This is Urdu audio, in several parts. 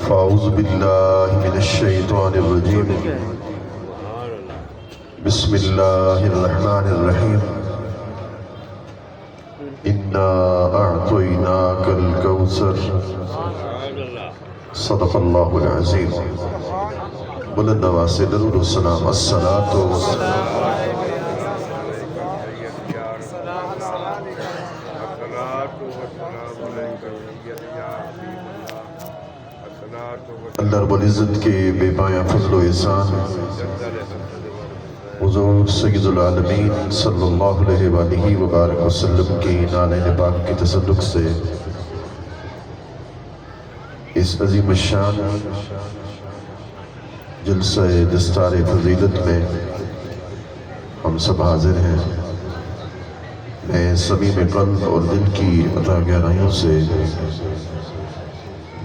فاعوذ باللہ من الشیطان الرجیم بسم اللہ الرحمن الرحیم انا اعطیناک الکوثر صدق اللہ العظیم۔ بلند آواز سے درود و سلام، الصلاۃ والسلام اللہ رب العزت کے بے پایہ فضل و احسان حضور سید العالمین صلی اللہ علیہ وآلہ وبارک وسلم کی نالین پاک کی تصدق سے اس عظیم الشان جلسہ دستار فضیلت میں ہم سب حاضر ہیں۔ میں صمیم قلب اور دل کی عطا گہرائیوں سے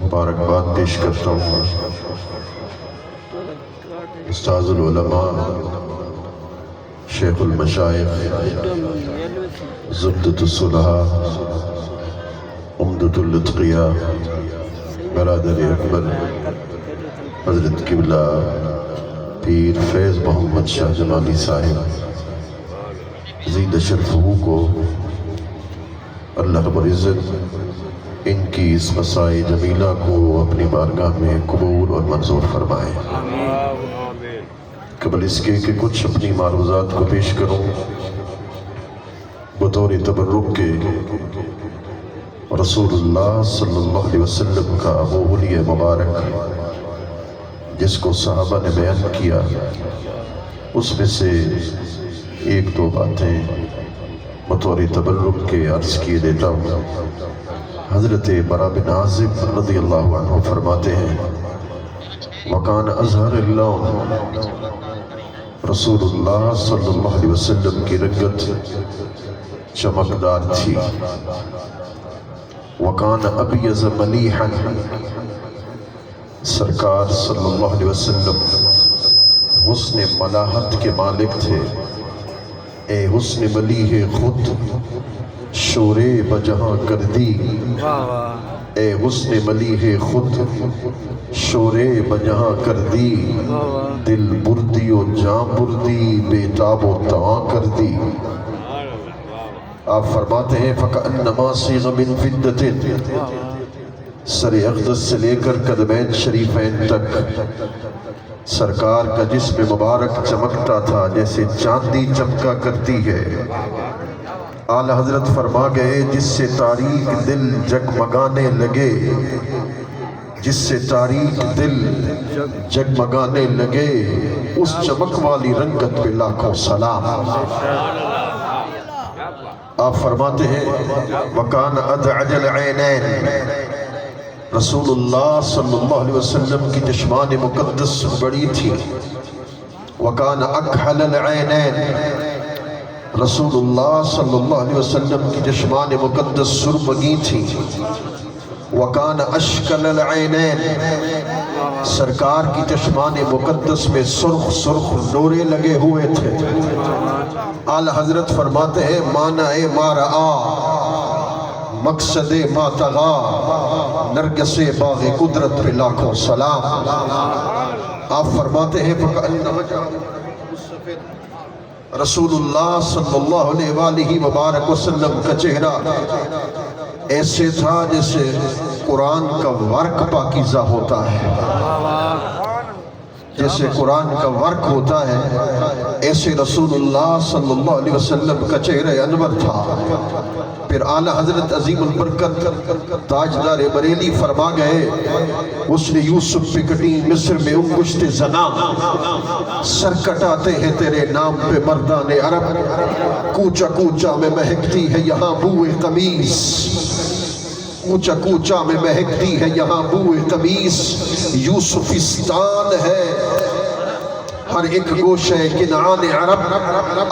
مبارکباد پیش کرتا ہوں استاذ العلماء شیخ المشائخ زبدۃ الصلحاء عمدۃ الاتقیاء برادر اکبر حضرت قبلہ پیر فیض محمد شاہ جمالی صاحب زید شرفہ کو اللہ رب العزت ان کی اس مسائے جمیلہ کو اپنی بارگاہ میں قبول اور منظور فرمائے۔ قبل اس کے کہ کچھ اپنی معروضات کو پیش کروں بطور تبرک کے رسول اللہ صلی اللہ علیہ وسلم کا وہ حلیہ مبارک جس کو صحابہ نے بیان کیا، اس میں سے ایک دو باتیں بطور تبرک کے عرض کیے دیتا ہوں۔ حضرت برا بن عازب رضی اللہ عنہ فرماتے ہیں وَقَانَ أَزْهَرِ اللَّهُ رسول اللہ صلی اللہ علیہ وسلم کی رنگت چمکدار تھی۔ وَقَانَ أَبْيَزَ مَلِيحًا سرکار صلی اللہ علیہ وسلم حسن ملاحت کے مالک تھے۔ اے حسن ملیح خود شور بجہاں کر دی، اے حسن ملیح خود شور بجہاں کر دی، دل بردی و جاں بردی بے تاب و تواں کر دی۔ آپ فرماتے ہیں فَكَأَنَّمَا صِيغَ مِن فِدَّةٍ سر اقدس سے لے کر قدمین شریفین تک سرکار کا جسم مبارک چمکتا تھا جیسے چاندی چمکا کرتی ہے۔ اعلی حضرت فرما گئے جس سے تاریک دل جگمگانے لگے، جس سے تاریک دل جگمگانے لگے، اس چمک والی رنگت پہ لاکھوں سلام۔ آپ فرماتے ہیں وَكَانَ أَدْعَجَ الْعَيْنَيْنِ رسول اللہ صلی اللہ علیہ وسلم کی چشمان مقدس بڑی تھی۔ وَكَانَ أَكْحَلَ الْعَيْنَيْنِ رسول اللہ صلی اللہ علیہ وسلم کی چشمان مقدس سرمگی تھی۔ وَكَانَ أَشْكَلَ الْعَيْنَيْنِ سرکار کی چشمان مقدس میں سرخ سرخ نورے لگے ہوئے تھے۔ اعلی حضرت فرماتے ہیں معنی ما رآ مقصد ما طغا، نرگس باغ قدرت پہ لاکھوں سلام۔ آپ فرماتے ہیں رسول اللہ صلی اللہ علیہ وآلہ وبارک وسلم کا چہرہ ایسے تھا جیسے قرآن کا ورق پاکیزہ ہوتا ہے، جیسے قرآن کا ورق ہوتا ہے ایسے رسول اللہ صلی اللہ علیہ وسلم کا چہرہ انور تھا۔ پھر اعلی حضرت عظیم البرکت تاجدار بریلی فرما گئے حسن یوسف پہ کٹی مصر میں انگشت زنا، سر کٹاتے ہیں تیرے نام پہ مردان عرب، کوچا کوچا میں مہکتی ہے یہاں بوئے قمیص، کوچا کوچا میں مہکتی ہے یہاں بوئے قمیص، یوسفستان ہے ہر ایک گوشہ کنعان عرب۔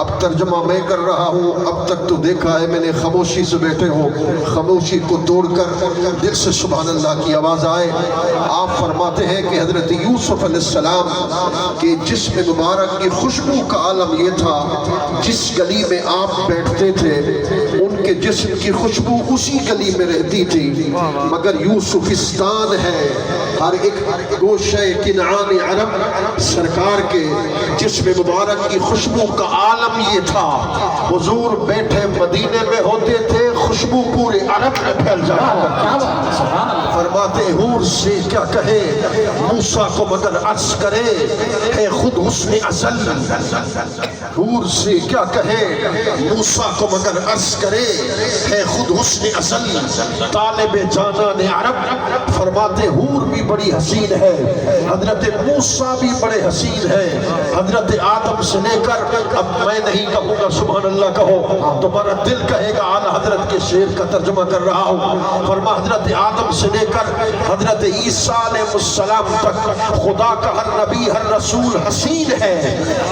اب ترجمہ میں کر رہا ہوں، اب تک تو دیکھا ہے میں نے خاموشی سے بیٹھے ہو، خاموشی کو توڑ کر دل سے سبحان اللہ کی آواز آئے۔ آپ فرماتے ہیں کہ حضرت یوسف علیہ السلام کے جسم مبارک کی خوشبو کا عالم یہ تھا، جس گلی میں آپ بیٹھتے تھے ان کہ جسم کی خوشبو اسی گلی میں رہتی تھی، مگر یوسفستان ہے ہر ایک گوشہ کنعان عرب سرکار کے جسم مبارک کی خوشبو کا عالم یہ تھا۔ حضور بیٹھے مدینے میں ہوتے تھے، خوشبو پورے عرب میں پھیل جاتا تھا۔ فرماتے حور سے کیا کہے موسیٰ کو مگر عرض کرے ہے خود حسن ازل، حور سے کیا کہے موسیٰ کو مگر عرض کرے ہے خود حسن ازل۔ طالب جانان عرب فرماتے حور بھی بڑی حسین ہے، حضرت موسیٰ بھی بڑے حسین ہے، حضرت آدم سے لے کر، اب میں نہیں کہوں گا سبحان اللہ کہو تمہارا دل کہے گا، اعلیٰ حضرت کے شعر کا ترجمہ کر رہا ہوں۔ فرما حضرت آدم سے لے کر حضرت عیسیٰ علیہ السلام تک خدا کا ہر نبی ہر رسول حسین ہے،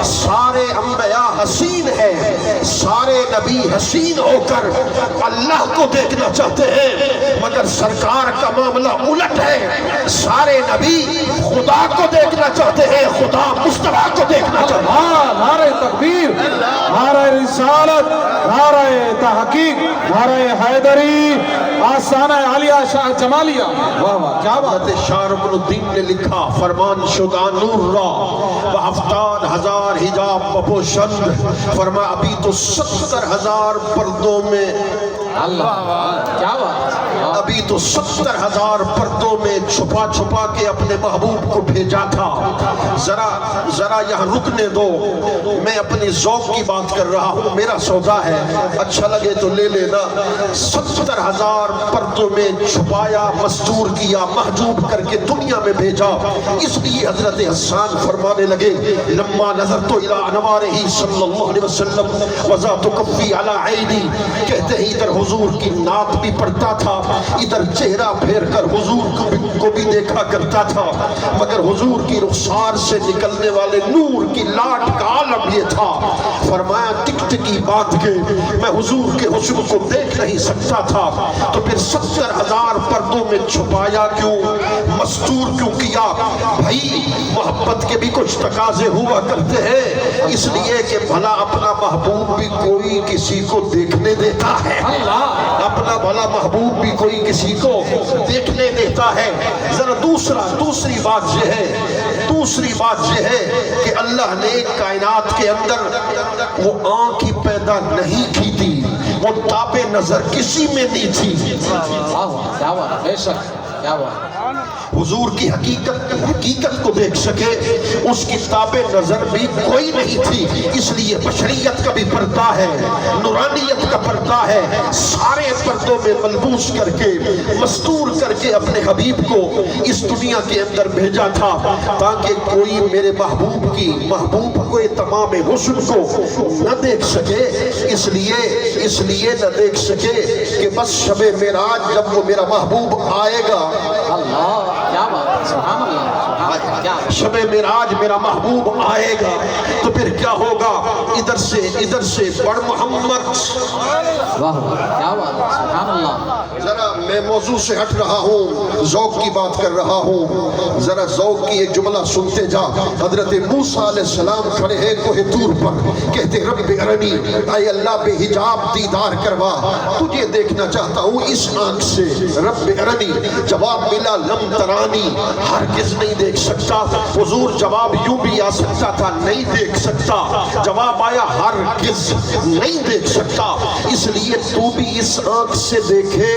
سارے انبیاء حسین ہیں، سارے نبی حسین ہو کر اللہ کو دیکھنا چاہتے ہیں، مگر سرکار کا معاملہ الٹ ہے، سارے نبی خدا کو دیکھنا چاہتے ہیں، خدا مصطفیٰ کو دیکھنا چاہتے ہیں۔ نعرہ تکبیر، نعرہ رسالت، نعرہ تحقیق، نعرہ حیدری، آستانہ عالیہ شاہ جمالیہ۔ واہ واہ کیا بات ہے۔ شاہ رکن الدین نے لکھا فرمان شدہ نور را بہفتاد ہزار حجاب بپوشند، فرما ابھی تو 70,000 پردوں میں، اللہ کیا بات، ابھی تو 70,000 پردوں میں چھپا چھپا کے اپنے محبوب کو بھیجا تھا۔ ذرا یہاں رکنے دو، میں اپنی ذوق کی بات کر رہا ہوں، میرا سودا ہے، اچھا لگے تو لے لینا۔ 70,000 پردوں میں چھپایا، مستور کیا، محجوب کر کے دنیا میں بھیجا۔ اس لیے حضرت حسان فرمانے لگے لما نظرت الى انوارہ صلی اللہ علیہ وسلم وذات کفی علی عینی، کہتے ہیں ادھر حضور کی نعت بھی پڑھتا تھا، ادھر چہرہ پھیر کر حضور کو بھی دیکھا کرتا تھا، مگر حضور کی رخسار سے نکلنے والے نور کی لاٹ کا عالم یہ تھا۔ فرمایا ٹکٹکی باندھ کے میں حضور کے حسن کو دیکھ نہیں سکتا تھا، تو پھر 70,000 پردوں میں چھپایا کیوں، مستور کیوں کیا؟ بھائی محبت کے بھی کچھ تقاضے ہوا کرتے ہیں، اس لیے کہ بھلا اپنا محبوب بھی کوئی کسی کو دیکھنے دیتا ہے، اپنا بھلا محبوب بھی کوئی کسی کو دیکھنے دیتا ہے۔ ذرا دوسری بات یہ ہے کہ اللہ نے کائنات کے اندر وہ آنکھ ہی پیدا نہیں کی تھی، وہ تاب نظر کسی میں نہیں تھی۔ کیا بات، بے شک کیا بات۔ حضور کی حقیقت کو دیکھ سکے اس کی تاب نظر بھی کوئی نہیں تھی، اس لیے بشریت کا بھی پردہ ہے، نورانیت کا پردہ ہے، سارے پردوں میں ملبوس کر کے مستور کر کے اپنے حبیب کو اس دنیا کے اندر بھیجا تھا، تاکہ کوئی میرے محبوب کو تمام حسن کو نہ دیکھ سکے، اس لیے نہ دیکھ سکے کہ بس شب معراج جب وہ میرا محبوب آئے گا، اللہ کیا بات، سبحان اللہ، شب معراج میرا محبوب آئے گا تو پھر کیا ہوگا؟ ادھر سے بڑھ محمد، واہ کیا بات، سبحان اللہ۔ ذرا میں موضوع سے ہٹ رہا ہوں، ذوق کی بات کر رہا ہوں، ذرا ذوق کی ایک جملہ سنتے جا۔ حضرت موسیٰ علیہ السلام کھڑے ہیں کوہ طور پر، کہتے رب ارنی، اے اللہ بے حجاب دیدار کروا، تجھے دیکھنا چاہتا ہوں اس آنکھ سے۔ رب ارنی، جواب ملا لم ترانی، ہرگز نہیں دیکھ سکتا۔ حضور جواب یوں بھی آ سکتا تھا نہیں دیکھ سکتا، جواب آیا ہرگز نہیں دیکھ سکتا، اس لیے تو بھی اس آنکھ سے دیکھے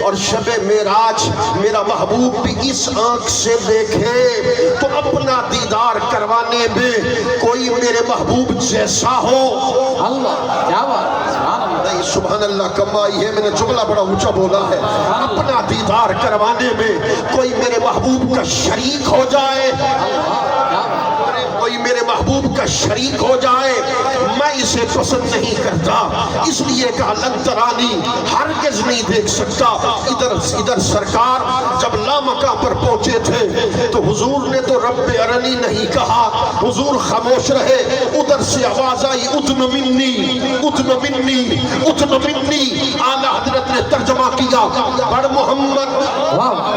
اور شب معراج میرا محبوب بھی اس آنکھ سے دیکھے، تو اپنا دیدار کروانے میں کوئی میرے محبوب جیسا ہو۔ اللہ کیا بات، سبحان اللہ، نہیں سبحان اللہ کمائی ہے، میں نے جملہ بڑا اونچا بولا ہے، اپنا دیدار کروانے میں کوئی میرے محبوب کا شریک ہو جائے، کوئی میرے محبوب کا شریک ہو جائے، میں اسے پسند نہیں کرتا، اس لیے کہا لن ترانی، ہرگز نہیں دیکھ سکتا۔ ادھر سرکار جب لامکان پر پہنچے تھے تو حضور نے تو رب ارنی نہیں کہا، حضور خاموش رہے، ادھر سے آواز آئی ادن منی، ادن منی، ادن منی، اعلیٰ حضرت نے ترجمہ کیا بڑھ محمد،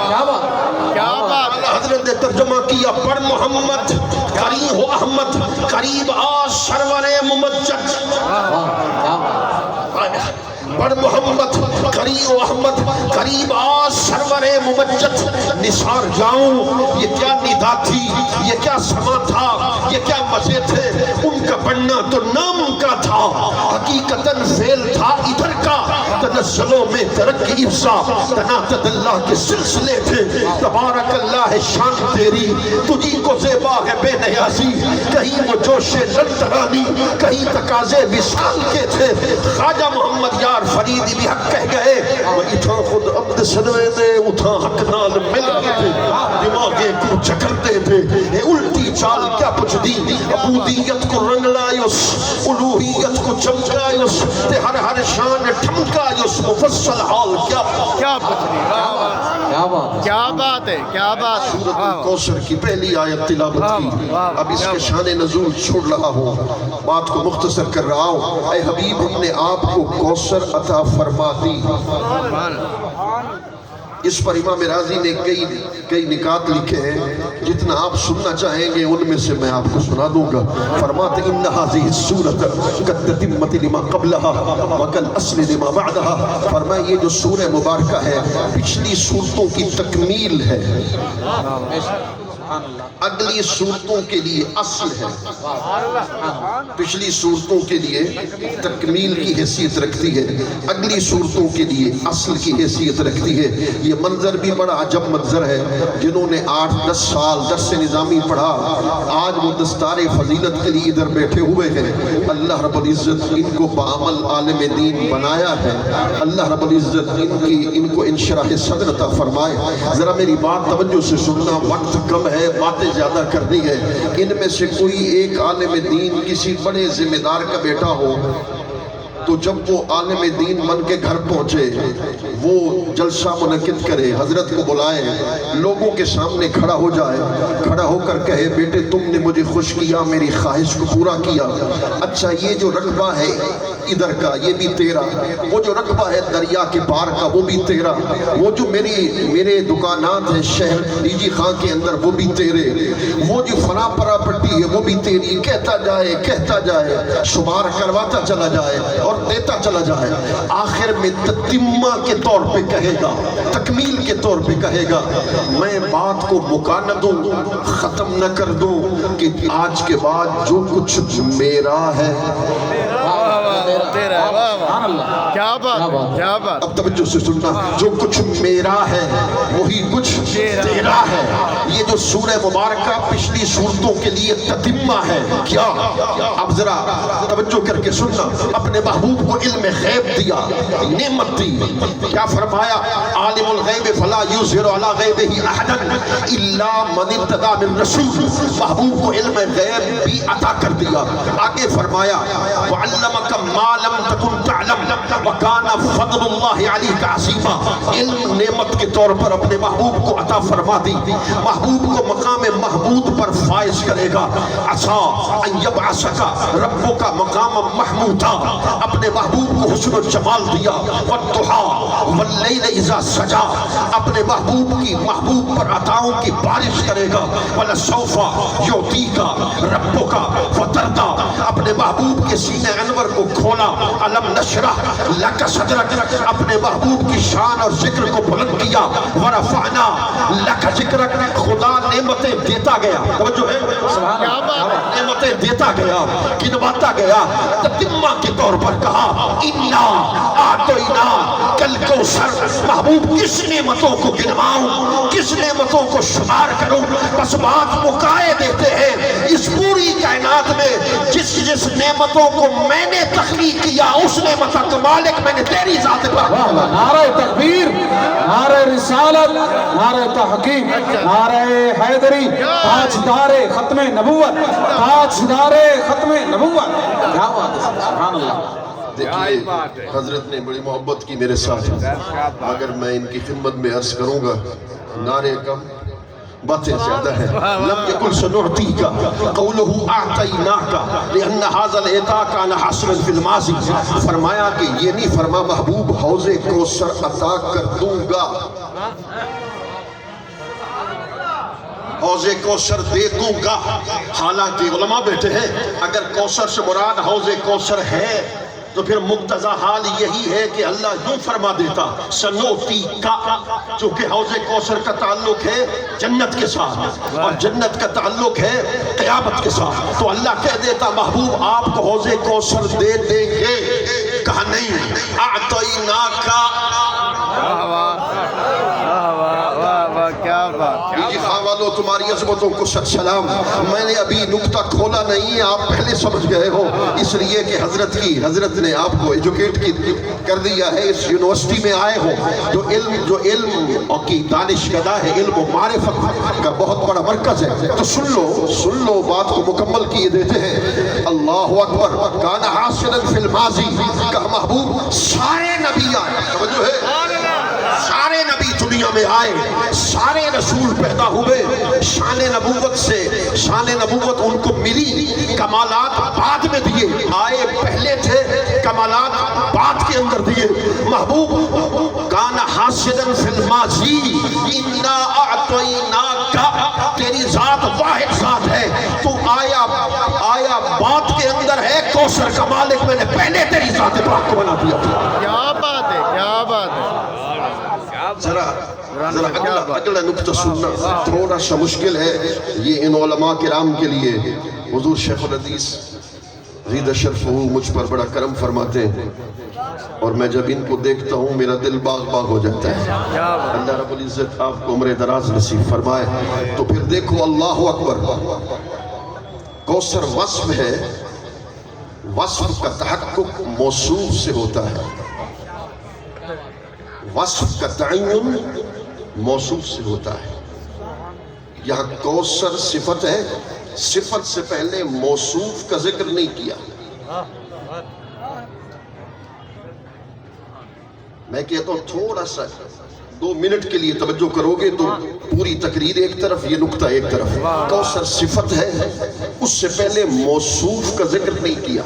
کیا بات، حضرت نے ترجمہ کیا پڑھ محمد، قریب ہو احمد، قریب آ سرور ممجد۔ بڑھ محمد قریب احمد قریب آج سرور ممجد نثار جاؤں. یہ کیا ندا تھی، یہ کیا سما تھا، یہ کیا مزے تھے. ان کا بڑھنا تو نام کا تھا، حقیقتاً فعل تھا ادھر کا. تنزلوں میں ترقی افزا تناطد اللہ کے سلسلے تھے. تبارک اللہ ہے شان تیری، تجھی کو زیبا ہے بے نیازی. کہیں وہ جوش للترانی، کہیں تقاضے وصال کے تھے. خواجہ محمد یار فرید بھی حق کہہ گئے، وہ اتھا خود عبد سنوے دے اتھا حق نال مل گئے تھے. دماغے کو چکرتے تھے اے الٹی چال کیا پچھ دی. عبودیت کو رنگ لائیس، الوہیت کو چمکائیس، تے ہر ہر شان ٹھمکائیس. مفصل حال کیا پچھ دی. کیا بات ہے، کیا بات. سورۃ الکوثر کی پہلی آیت تلاوت کی. اب اس کے شان نزول چھوڑ رہا ہوں، بات کو مختصر کر رہا ہوں. اے حبیب ہم نے آپ کو کوثر عطا فرما دی. اس پر امام راضی نے کئی نکات لکھے ہیں، جتنا آپ سننا چاہیں گے ان میں سے میں آپ کو سنا دوں گا. فرماتے ان هذه السورة قد تتمت لما قبلها وكالأصل لما بعدها. فرمایا یہ جو سورہ مبارکہ ہے پچھلی سورتوں کی تکمیل ہے، اگلی صورتوں کے لیے اصل ہے. پچھلی صورتوں کے لیے تکمیل کی حیثیت رکھتی ہے، اگلی صورتوں کے لیے اصل کی حیثیت رکھتی ہے. یہ منظر بھی بڑا عجب منظر ہے. جنہوں نے 8-10 سال درس نظامی پڑھا آج وہ دستار فضیلت کے لیے ادھر بیٹھے ہوئے ہیں. اللہ رب العزت ان کو بعمل عالم دین بنایا ہے. اللہ رب العزت ان کو انشراح صدر عطا فرمائے. ذرا میری بات توجہ سے سننا، وقت کم ہے، باتیں زیادہ کرنی ہے. ان میں سے کوئی ایک عالم دین کسی بڑے ذمہ دار کا بیٹا ہو تو جب وہ عالم دین بن کے گھر پہنچے وہ جلسہ منعقد کرے، حضرت کو بلائے، لوگوں کے سامنے کھڑا ہو جائے، کھڑا ہو کر کہے بیٹے تم نے مجھے خوش کیا، میری خواہش کو پورا کیا. اچھا یہ جو رقبہ ہے ادھر کا یہ بھی تیرا، وہ جو رقبہ ہے دریا کے پار کا وہ بھی تیرا، وہ جو میرے دکانات ہیں شہر ڈیجی خان کے اندر وہ بھی تیرے، وہ جو فنا پراپرٹی ہے وہ بھی تیری. کہتا جائے شمار کرواتا چلا جائے اور دیتا چلا جائے. آخر میں تتمہ کے طور پہ کہے گا، تکمیل کے طور پہ کہے گا میں بات کو مکا نہ دوں، ختم نہ کر دوں کہ آج کے بعد جو کچھ میرا ہے. کیا بات. اب توجہ سے سننا، جو کچھ میرا ہے وہی کچھ تیرا ہے. یہ جو سورہ مبارکہ پچھلی سورتوں کے لیے تتمہ ہے. کیا اب ذرا توجہ کر کے سننا. اپنے محبوب کو علم غیب دیا، نعمت دی. کیا فرمایا؟ عالم الغیب فلا یظہر علی غیبہ احدا الا من ارتضی من رسول. محبوب کو علم غیب بھی عطا کر دیا. آگے فرمایا وعلمک ما لم تکن تعلم وکان فضل اللہ علیک عظیما. علم نعمت کے طور پر اپنے محبوب کو عطا فرما دی. محبوب کو مقام محمود پر فائز کرے گا. عسا ان یبعثک ربک مقام محمودا. اپنے محبوب کو حسن و جمال دیا. والضحی واللیل اذا سجا. اپنے محبوب پر عطاؤں کی بارش کرے گا. ولسوف یعطیک ربک فترضی. اپنے محبوب کے سینے انور کو کھولا. علم نشرح لک صدرک. اپنے محبوب کی شان اور ذکر کو بلند کیا. ورفعنا لک ذکرک. خدا نعمتیں دیتا گیا. توجہ ہے، نعمتیں دیتا گیا، گنواتا گیا. تتمہ کے طور پر کہا انا اعطینا کل کوثر. محبوب کس نعمتوں کو گنواؤں، کس نعمتوں کو شمار کروں. بس بات مکائے دیتے ہیں اس پوری کائنات میں جس نعمتوں کو میں نے تخلیق کیا اس نعمت کا مالک میں نے تیری ذات پر. نعرہ تکبیر، نعرہ رسالت، نعرہ تحقیق، نعرہ حیدری، تاجدار ختم نبوت، تاجدار ختم نبوت. کیا بات ہے، سبحان اللہ. دیکھیے حضرت نے بڑی محبت کی میرے ساتھ، مگر میں ان کی خدمت میں عرض کروں گا نعرے کم باتیں زیادہ ہیں. لم یکن سنعطیک قولہ اعطیناک لان ھذا العطاء کان حاصلا فی الماضی. فرمایا کہ یہ نہیں فرما محبوب حوض کوثر عطا کر دوں گا، حوض کوثر دے دوں گا. حالانکہ علماء بیٹھے ہیں اگر کوثر سے مراد حوض کوثر ہے تو پھر مقتضا حال یہی ہے کہ اللہ یوں فرما دیتا سنوتی کا، چونکہ حوض کوثر کا تعلق ہے جنت کے ساتھ اور جنت کا تعلق ہے قیامت کے ساتھ، تو اللہ کہہ دیتا محبوب آپ کو حوض کوثر دے دیں گے. کہا نہیں، اعطیناک. خواہ والو تمہاری عظمتوں کو سچ سلام. میں نے ابھی نکتہ کھولا نہیں ہے، آپ پہلے سمجھ گئے ہو، اس لیے کہ حضرت نے آپ کو ایجوکیٹ کر دیا ہے. اس یونیورسٹی میں آئے ہو جو علم کی دانشکدہ ہے، علم و معرفت کا بہت بڑا مرکز ہے، تو سن لو بات کو مکمل کیے دیتے ہیں. اللہ اکبر. کان حاصلا فی الماضی. کہا محبوب سارے نبی آئے، توجہ ہے، سارے نبی دنیا میں آئے، سارے رسول پیدا ہوئے، شان نبوت ان کو ملی، کمالات بعد میں دیے، آئے پہلے تھے، کمالات بعد کے اندر دیے. محبوب کان حاسدن فی الماضی انا اعطیناک. تیری ذات واحد ذات ہے، تو آیا بعد کے اندر ہے کوثر کا مالک، میں نے پہلے تیری ذات پاک کو بنا دیا تھا. کیا بات ہے، کیا بات ہے. ذرا اگلا نکتہ سننا تھوڑا سا مشکل ہے یہ ان علماء کرام کے لیے. حضور شیخ الحدیث زید شرفہ مجھ پر بڑا کرم فرماتے ہیں، اور میں جب ان کو دیکھتا ہوں میرا دل باغ ہو جاتا ہے. اللہ رب العزت آپ کو عمر دراز نصیب فرمائے. تو پھر دیکھو اللہ اکبر. کوثر وصف ہے، وصف کا تحقق موصوف سے ہوتا ہے، وصف کا تعین موصوف سے ہوتا ہے. یہاں کوثر صفت ہے، صفت سے پہلے موصوف کا ذکر نہیں کیا. میں کہتا ہوں تھوڑا سا 2 منٹ کے لیے توجہ کرو گے تو پوری تقریر ایک طرف، یہ نکتہ ایک طرف. کوثر صفت ہے، اس سے پہلے موصوف کا ذکر نہیں کیا.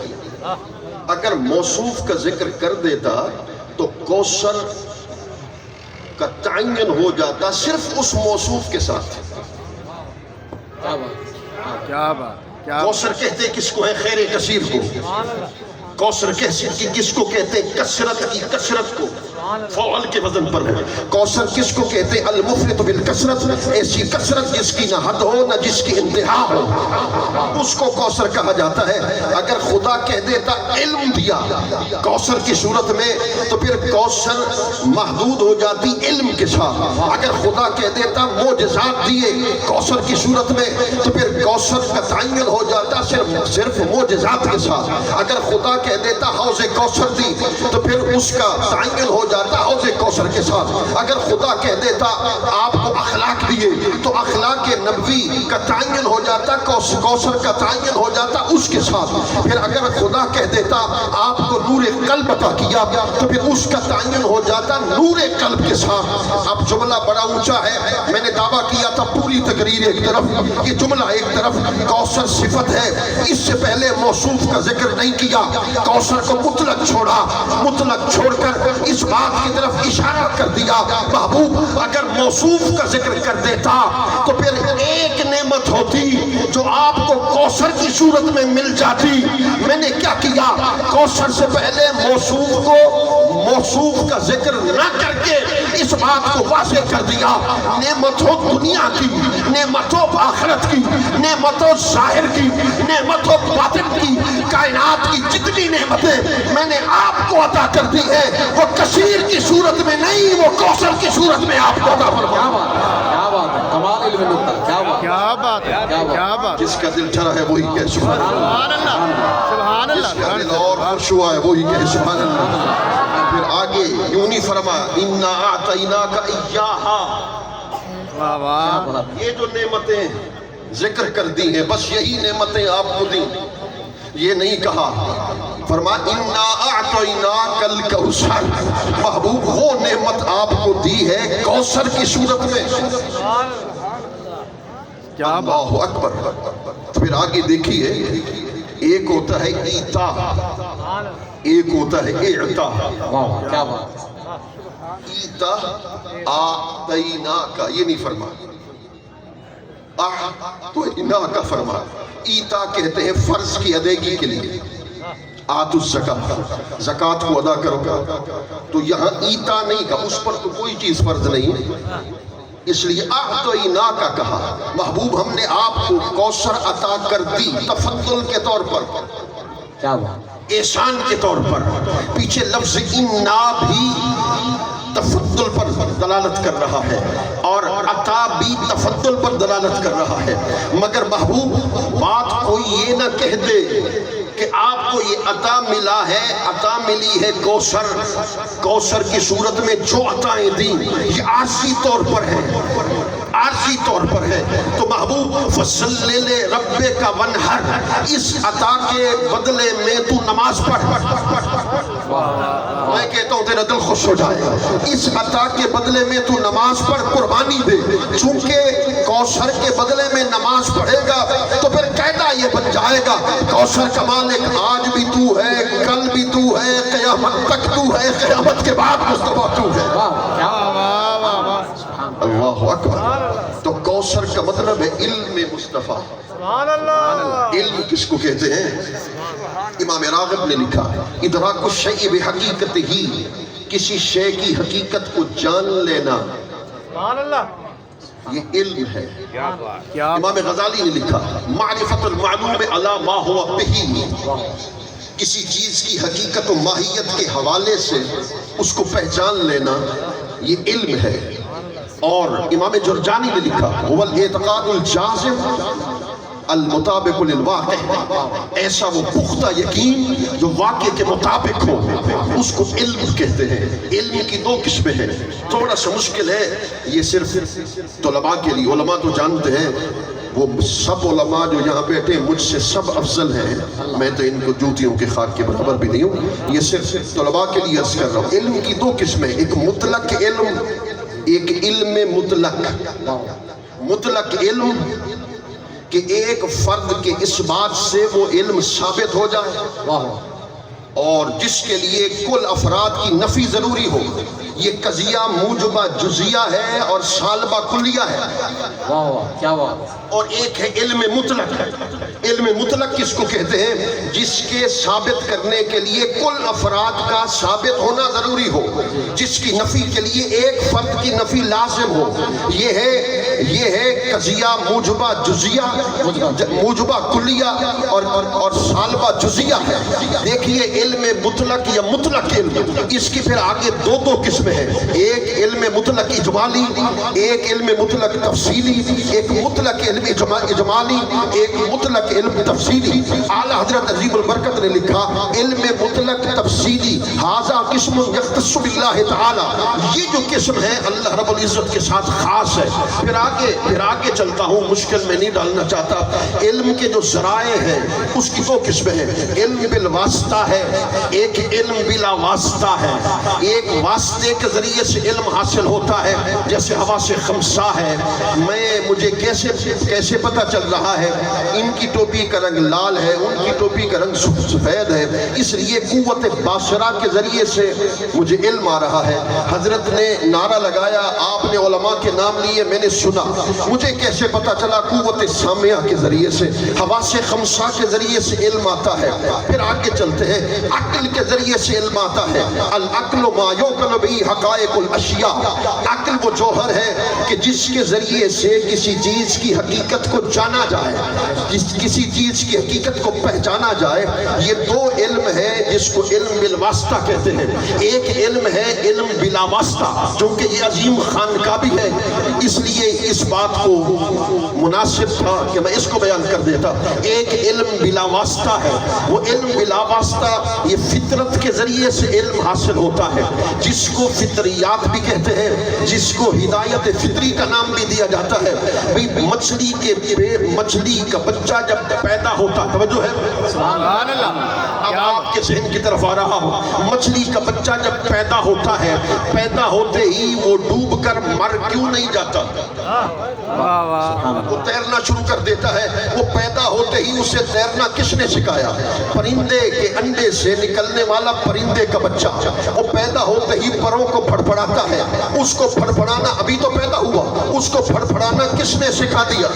اگر موصوف کا ذکر کر دیتا تو کوثر کا تعین ہو جاتا صرف اس موصوف کے ساتھ. کیا بات. کوثر کہتے کس کو ہے؟ خیر کثیر کو. کوثر کس کو کہتے؟ کثرت کی کثرت کو، فعل کے وزن پر ہے. کوثر کس کو کہتے؟ المفرط بالکثرت، ایسی کثرت جس کی نہ حد ہو نہ جس کی انتہا ہو، اس کو کوثر کہا جاتا ہے. اگر خدا کہہ دیتا علم دیا کوثر کی صورت میں تو پھر کوثر محدود ہو جاتی علم کے ساتھ. اگر خدا کہہ دیتا معجزات دیے کوثر کی صورت میں تو پھر کوثر کا تعین ہو جاتا صرف معجزات کے ساتھ. اگر خدا کہہ دیتا حوض کوثر دی تو پھر اس کا تعین ہو جاتا حوض کوثر کے ساتھ. اگر خدا کہہ دیتا آپ کو اخلاق دیے تو اخلاق نبوی کا تعین ہو جاتا، کوثر کا تعین ہو جاتا اس کے ساتھ. پھر اگر خدا کہہ دیتا آپ کو نور قلب عطا کیا تو پھر اس کا تعین ہو جاتا نور قلب کے ساتھ. اب جملہ بڑا اونچا ہے، میں نے دعویٰ کیا تھا پوری تقریر ایک طرف، یہ جملہ ایک طرف. کوثر صفت ہے، اس سے پہلے موصوف کا ذکر نہیں کیا. کوثر کو مطلق چھوڑ کر اس بات کی طرف اشارہ کر دیا محبوب اگر موصوف کا ذکر کر دیتا تو پھر ایک نعمت ہوتی جو آپ کو کوثر کی صورت میں مل جاتی. میں نے کیا کیا؟ کوثر سے پہلے موصوف کا ذکر نہ کر کے اس بات کو واضح کر دیا نعمت ہو دنیا کی، نعمت ہو آخرت کی، نعمت ہو ظاہر کی، نعمت ہو باطن کی، کائنات کی جتنی نعمتیں میں نے آپ کو عطا کر دی ہے وہ کثیر کی صورت میں نہیں، وہ کوثر کی صورت میں آپ کو عطا فرمایا. کیا بات ہے، کمال علم نکتہ. کیا بات ہے، کیا بات. جس کا دل چڑھا ہے وہی کہے سبحان اللہ. سبحان اللہ. جس کا دل اور خوش ہوا ہے وہی کہے سبحان اللہ. پھر آگے یوں نہیں فرما انا اعطیناک ایہا. واہ واہ. یہ جو نعمتیں ذکر کر دی ہیں بس یہی نعمتیں آپ کو دیں، یہ نہیں کہا. فرما انا اعطیناک الکوثر. محبوب وہ نعمت آپ کو دی ہے کوثر کی صورت میں. کیا بات. اللہ اکبر. پھر آگے دیکھیے ایک ہوتا ہے ایتا، ایک ہوتا ہے اعطا. کیا بات. ایتا اعطیناک یہ نہیں فرما، اعطیناک فرما. ایتا کہتے ہیں فرض کی ادائیگی کے لیے. آتوا الزکات، زکات کو ادا کرو. تو یہاں ایتا نہیں کہا، اس پر تو کوئی چیز فرض نہیں ہے، اس لیے اعطینا کا کہا. محبوب ہم نے آپ کو کوثر عطا کر دی تفضل کے طور پر، کیا بات، احسان کے طور پر. پیچھے لفظ انا بھی تفضل پر دلالت کر رہا ہے اور عطا بھی تفضل پر دلالت کر رہا ہے. مگر محبوب بات کوئی یہ نہ کہہ دے کہ آپ کو یہ عطا ملا ہے، عطا ملی ہے کوثر، کوثر کی صورت میں جو عطائیں دیں یہ عارضی طور پر ہے، عارضی طور پر ہے. تو محبوب فصلی لربک وانحر، اس عطا کے بدلے میں تو نماز پڑھ. میں کہتا ہوں تیرا دل خوش ہو جائے گا. اس عطا کے بدلے میں تو نماز پڑھ، قربانی دے. چونکہ کوثر کے بدلے میں نماز پڑھے گا تو پھر قاعدہ یہ بن جائے گا کوثر کا مالک آج بھی تو ہے، کل بھی تو ہے، قیامت تک تو ہے، قیامت کے بعد مصطفیٰ تو ہے. اللہ اکبر. تو کوثر کا مطلب ہے علم مصطفیٰ. علم کس کو کہتے ہیں؟ امام راغب نے لکھا ادراک الشیء بحقیقت ہی، کسی شے کی حقیقت کو جان لینا، یہ علم ہے. امام غزالی نے لکھا معرفت المعلوم علی ما ہوا بہ، کسی چیز کی حقیقت و ماہیت کے حوالے سے اس کو پہچان لینا یہ علم ہے. اور امام جرجانی نے لکھا هو الاعتقاد الجازم المطابق للواقع، ایسا وہ پختہ یقین جو واقع کے مطابق ہو، اس کو علم کہتے ہیں. علم کی دو قسمیں ہیں. تھوڑا سا مشکل ہے یہ صرف طلباء کے لیے، علماء تو جانتے ہیں، وہ سب علماء جو یہاں بیٹھے مجھ سے سب افضل ہیں، میں تو ان کو جوتیوں کے خاک کے برابر بھی نہیں ہوں. یہ صرف طلباء کے لیے عرض کر رہا ہوں. علم کی دو قسمیں، ایک مطلق علم، ایک علم مطلق. مطلق علم کہ ایک فرد کے اس بات سے وہ علم ثابت ہو جائے اور جس کے لیے کل افراد کی نفی ضروری ہو. یہ قضیہ موجبہ جزیہ ہے اور سالبہ کلیہ ہے. کیا بات. اور ایک ہے علم مطلق. علم مطلق کس کو کہتے ہیں؟ جس کے ثابت کرنے کے لیے کل افراد کا ثابت ہونا ضروری ہو، جس کی نفی کے لیے ایک فرد کی نفی لازم ہو. یہ ہے قضیہ موجبہ جزیہ، موجبہ کلیہ اور سالبہ جزیہ ہے. دیکھیے علم مطلق یا مطلق علم، اس کی پھر آگے دو قسمیں ہیں. ایک علم مطلق اجمالی، ایک علم مطلق تفصیلی. ایک مطلق علم اجمالی، ایک مطلق علم تفصیلی. اعلیٰ حضرت عظیم البرکت نے لکھا علم مطلق تفصیلی ھذا قسم یختص باللہ تعالی، یہ جو قسم ہے اللہ رب العزت کے ساتھ خاص ہے. پھر آگے چلتا ہوں، مشکل میں نہیں ڈالنا چاہتا. علم کے جو ذرائع ہیں اس کی دو قسمیں ہیں. علم بالواسطہ ہے، ایک علم بلا واسطہ ہے. ایک واسطے کے ذریعے سے علم حاصل ہوتا ہے، جیسے حواس خمسہ ہے. مجھے کیسے پتہ چل رہا ہے ان کی ٹوپی کا رنگ لال ہے، ان کی ٹوپی کا رنگ سفید ہے، اس لیے قوت باصرہ کے ذریعے سے مجھے علم آ رہا ہے. حضرت نے نعرہ لگایا، آپ نے علماء کے نام لیے، میں نے سنا. مجھے کیسے پتہ چلا؟ قوت سامعہ کے ذریعے سے، حواس خمسہ کے ذریعے سے علم آتا ہے. پھر آگے چلتے ہیں، عقل کے ذریعے سے علم آتا ہے. العقل ما یوقن بہ حقائق الاشیاء، عقل وہ جوہر ہے کہ جس کے ذریعے سے کسی چیز کی حقیقت کو جانا جائے، کسی چیز کی حقیقت کو پہچانا جائے. یہ دو علم ہے جس کو علم بالواسطہ کہتے ہیں. ایک علم ہے علم بلا واسطہ، جو کہ یہ عظیم خان کا بھی ہے، اس لیے اس بات کو مناسب تھا کہ میں اس کو بیان کر دیتا. ایک علم بلا واسطہ ہے، وہ علم بلا واسطہ یہ فطرت کے ذریعے سے علم حاصل ہوتا ہے، جس کو فطریات بھی کہتے ہیں، جس کو ہدایت فطری کا نام بھی دیا جاتا ہے. مچھلی کا بچہ جب پیدا ہوتا، توجہ ہے، سبحان اللہ، اب آپ کے ذہن کی طرف آ رہا ہوں. مچھلی کا بچہ جب پیدا ہوتا ہے، پیدا ہوتے ہی وہ ڈوب کر مر کیوں نہیں جاتا؟ وہ تیرنا شروع کر دیتا ہے. وہ پیدا ہوتے ہی اسے تیرنا کس نے سکھایا؟ پرندے کے انڈے سے نکلنے والا پرندے کا بچہ وہ پیدا ہوتے ہی پروں کو پھڑپھڑاتا ہے. اس کو پھڑپھڑانا ابھی تو پیدا ہوا, اس کو پھڑپھڑانا کس نے سکھا دیا؟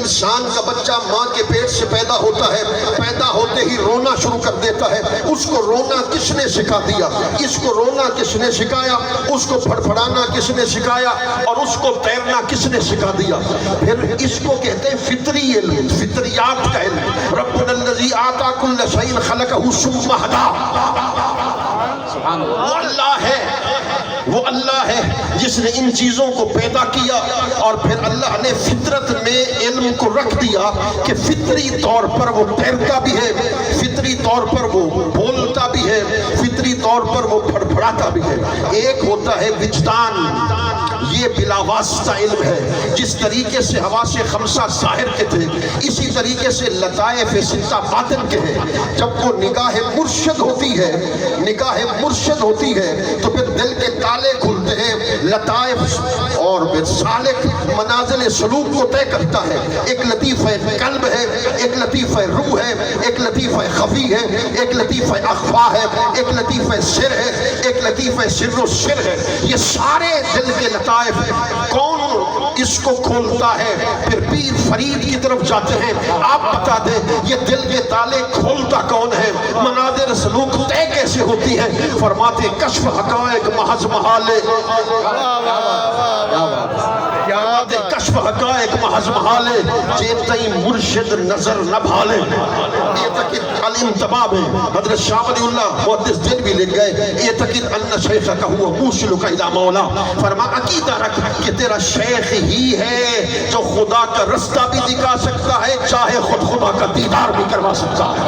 انسان کا بچہ ماں کے پیٹ سے پیدا ہوتا ہے, پیدا ہوتے ہی رونا شروع کر دیتا ہے. اس کو رونا کس نے سکھا دیا؟ اس کو رونا کس نے سکھایا؟ اس کو پھڑپھڑانا کس نے سکھایا؟ اور اس کو تیرنا کس نے سکھا دیا؟ پھر اس کو کہتے ہیں فطری علم, فطریات کا علم. ربنا الذی آتا کل شیء خلقہ ثم ہدی. وہ اللہ ہے, وہ اللہ ہے جس نے ان چیزوں کو پیدا کیا, اور پھر اللہ نے فطرت میں علم کو رکھ دیا کہ فطری طور پر وہ تیرتا بھی ہے, فطری طور پر وہ بولتا بھی ہے, فطری طور پر وہ پھڑپھڑاتا بھی ہے. ایک ہوتا ہے وجدان, یہ بلا واسطہ علم ہے. جس طریقے سے حواس خمسہ ظاہر کے تھے, اسی طریقے سے لطائف ستہ باطن کے ہیں. جب وہ نگاہ مرشد ہوتی ہے, نگاہ مرشد ہوتی ہے تو پھر دل کے تالے کھلتے ہیں. لطائف اور سالک منازل سلوک کو طے کرتا ہے. ایک لطیفہ قلب ہے, ایک لطیفہ روح ہے, ایک لطیفہ خفی ہے, ایک لطیفہ اخفا ہے, ایک لطیفہ سر ہے, ایک لطیفہ سر و سر ہے. یہ سارے دل کے لطائف کون اس کو کھولتا ہے؟ پھر پیر فرید کی طرف جاتے ہیں. آپ بتا دیں یہ دل کے تالے کھولتا کون ہے؟ مناظر سلوک طے کیسے ہوتی ہے؟ فرماتے کشف حقائق محض محالے, کشف حقائق محض محالے, جیتائی مرشد نظر نہ بھالے. یہ تک الانتباب ہے. حضرت شاہ ولی اللہ محدث دل بھی لکھ گئے یہ تک ان شیخ کا ہوا موصل کا الی مولا. فرما عقیدہ رکھ کہ تیرا شیخ ہی ہے جو خدا کا رستہ بھی دکھا سکتا ہے, چاہے خود خدا کا دیدار بھی کروا سکتا ہے.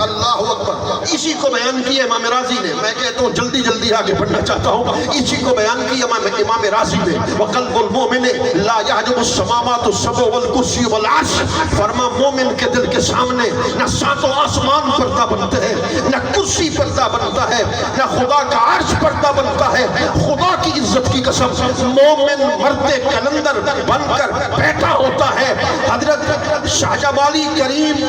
اللہ اکبر. اسی کو بیان کیا امام راضی نے. میں کہتا ہوں جلدی جلدی آگے بڑھنا چاہتا ہوں. اسی کو بیان کیا امام راضی نے. وقلب المومن لا يحجب السماوات السبع والکرسی والعرش. فرما مومن کے دل کے سامنے نہ ساتوں آسمان پردہ بنتے ہیں, نہ کرسی پردہ بنتا ہے, نہ خدا کا عرش پردہ بنتا ہے. خدا کی عزت کی قسم مومن مرد کلندر بن کر بیٹھا ہوتا ہے. حضرت شاہ والی کریم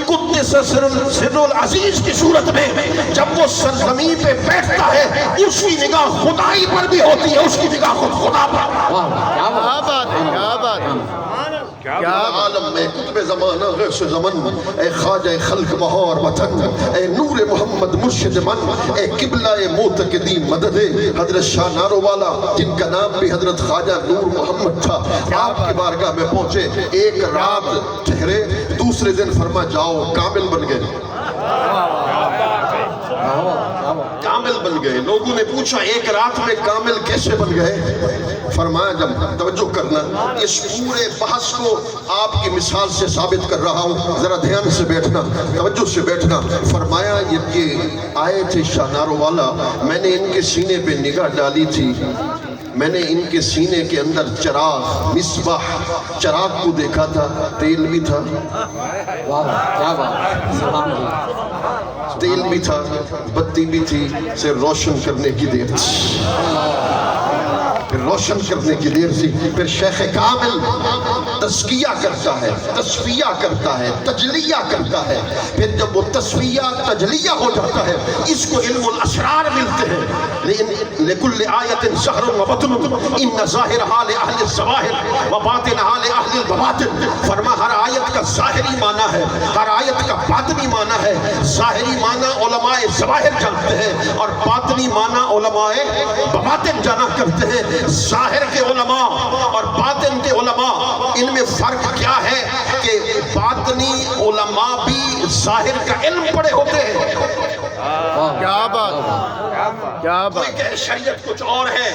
قدس سر العزیز کی صورت میں جب وہ سرزمین پہ بیٹھتا ہے اسی نگاہ خدائی پر بھی ہوتی ہے, اس کی نگاہ خود خدا پر. کیا بات ہے, کیا بات ہے. عالم میں قطب زمانہ غیث زمن, اے خواجہ خلق بہار وطن, اے نور محمد مرشد من, اے قبلہ معتقدین مدد. حضرت شاہ نارو والا جن کا نام بھی حضرت خواجہ نور محمد تھا, آپ کی بارگاہ میں پہنچے. ایک رات ٹھہرے, دوسرے دن فرما جاؤ کامل بن گئے, کامل بن گئے. لوگوں نے پوچھا ایک رات میں کامل کیسے بن گئے؟ فرمایا جب توجہ کرنا, اس پورے بحث کو آپ کی مثال سے ثابت کر رہا ہوں, ذرا دھیان سے بیٹھنا, توجہ سے بیٹھنا. فرمایا یہ آئے تھے شاہ نارو والا, میں نے ان کے سینے پہ نگاہ ڈالی تھی, میں نے ان کے سینے کے اندر چراغ مصباح چراغ کو دیکھا تھا, تیل بھی تھا, تیل بھی تھا, بتی بھی تھی, سے روشن کرنے کی دیر تھی, پھر روشن کرنے کی دیر تھی. پھر شیخ کامل تزکیہ کرتا ہے, تصفیہ کرتا ہے, تجلیہ کرتا ہے. پھر جب وہ تصفیہ تجلیہ ہو جاتا ہے اس کو علم الاسرار ملتے ہیں. لکل آیت سحر و بطن ان ظاہرہا لأہل الظواہر و باطنہا لأہل البواطن. فرما ہر آیت کا ظاہری معنی ہے, ہر آیت کا باطنی معنی ہے. ظاہری معنی علماء ظواہر جانتے ہیں اور باطنی معنی علماء بواطن جانا کرتے ہیں. ظاہر کے علماء اور باطن کے علماء ان میں فرق کیا ہے کہ باطنی علماء بھی ظاہر کا علم پڑھے ہوتے ہیں. کیا بات, کیا بات. کوئی کہے شریعت کچھ اور ہے,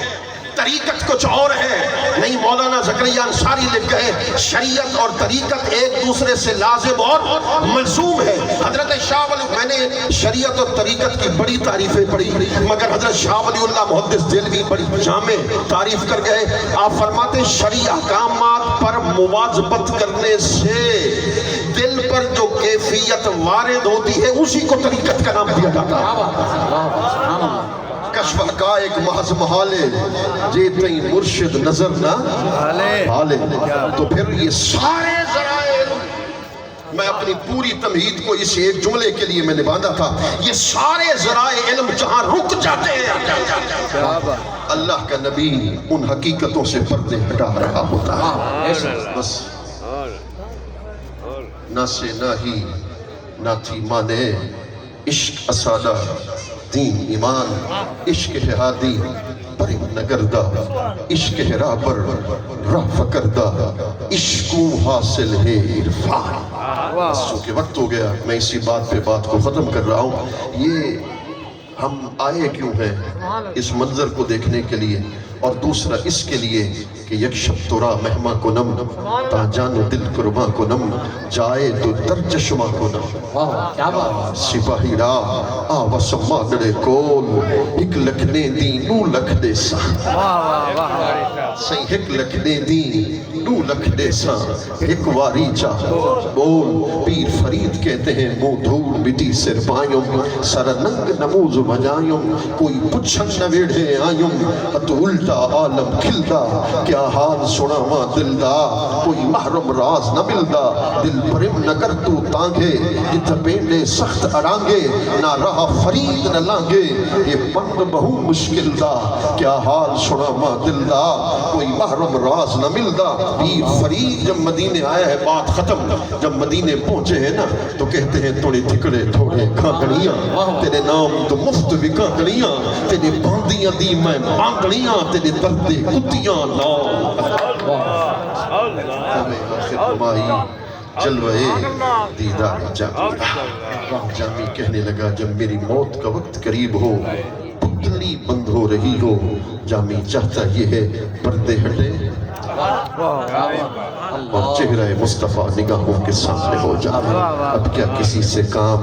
طریقت کچھ اور ہے. نہیں, مولانا زکریا انصاری لکھ گئے شریعت اور طریقت ایک دوسرے سے لازم اور ملزوم ہے. حضرت شاہ ولی, میں نے شریعت اور طریقت کی بڑی تعریفیں پڑھی, مگر حضرت شاہ ولی اللہ محدث دہلوی بڑی جامع تعریف کر گئے. آپ فرماتے شرعی احکامات پر مواظبت کرنے سے دل پر جو کیفیت وارد ہوتی ہے اسی کو طریقت کا نام دیا جاتا ہے. کشف حقائق محض محالے جے تئی مرشد نظر نہ حالے. تو پھر یہ سارے ذرائع علم، میں اپنی پوری تمہید کو اس ایک جملے کے لیے میں نے باندھا تھا، یہ سارے ذرائع علم جہاں رک جاتے ہیں اللہ کا نبی ان حقیقتوں سے پردے ہٹا رہا ہوتا ہے. بس نہ سے نہ ہی نہ تھی مانے عشق اسادہ دین ایمان، عشق ہے ہادی پرم نگردہ، عشق ہے رابر راہ فکردہ، عشقوں حاصل ہے عرفان. بس چونکہ وقت ہو گیا میں اسی بات پہ بات کو ختم کر رہا ہوں. یہ ہم آئے کیوں ہیں؟ اس منظر کو دیکھنے کے لیے، اور دوسرا اس کے لیے کہ یک شب تو راہ مہماں کو نم تا جان دل قرباں کو نم جائے تو در چشماں کو نم. سپاہی راہ آوا سما نڑے کول ہک لکھنے دی نو لکھ دے سا، سہی ہک لکھنے دی نو لکھ دے سا، ہک واری چاہ بول پیر فرید کہتے ہیں منہ دھوڑ مٹی سر پائیوں سر ننگ نموز بجائیوں کوئی پچھن نویڑے آئیوں تو الٹا عالم کھلدا کیا حال سنا ماں دل دا کوئی محرم راز نہ ملدا دل پرم نہ کر تو تانگے جت پینڈے سخت اڑانگے نہ رہا فرید نہ لانگے یہ بند بہو مشکل دا کیا حال سنا ماں دل دا کوئی محرم راز نہ ملدا. پیر فرید جب مدینے آیا ہے بات ختم. جب مدینے پہنچے ہیں نا تو کہتے ہیں تھوڑے تھکڑے تھوڑے کانگڑیاں تیرے نام تو مفت بھی کانگڑیاں تیرے باندیاں دی میں باندڑیاں تیرے دردے کتیاں نام ہمیں آخر ہماری جلوے دیدار جامی. جامی کہنے لگا جب میری موت کا وقت قریب ہو پتلی بند ہو رہی ہو جامی چاہتا یہ ہے پردے ہٹے اور چہرہ مصطفیٰ نگاہوں کے سامنے ہو جائے. اب کیا کسی سے کام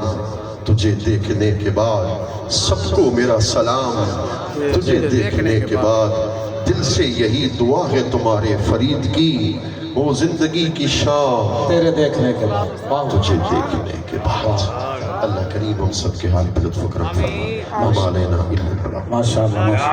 تجھے دیکھنے کے بعد سب کو میرا سلام، تجھے دیکھنے کے بعد دل سے یہی دعا ہے تمہارے فرید کی وہ زندگی کی شام تیرے دیکھنے کے بعد، تجھے دیکھنے کے بعد. اللہ کریم ہم سب کے حال پہ لطف و کرم فرمائے. وما علینا الا البلاغ. ماشاءاللہ.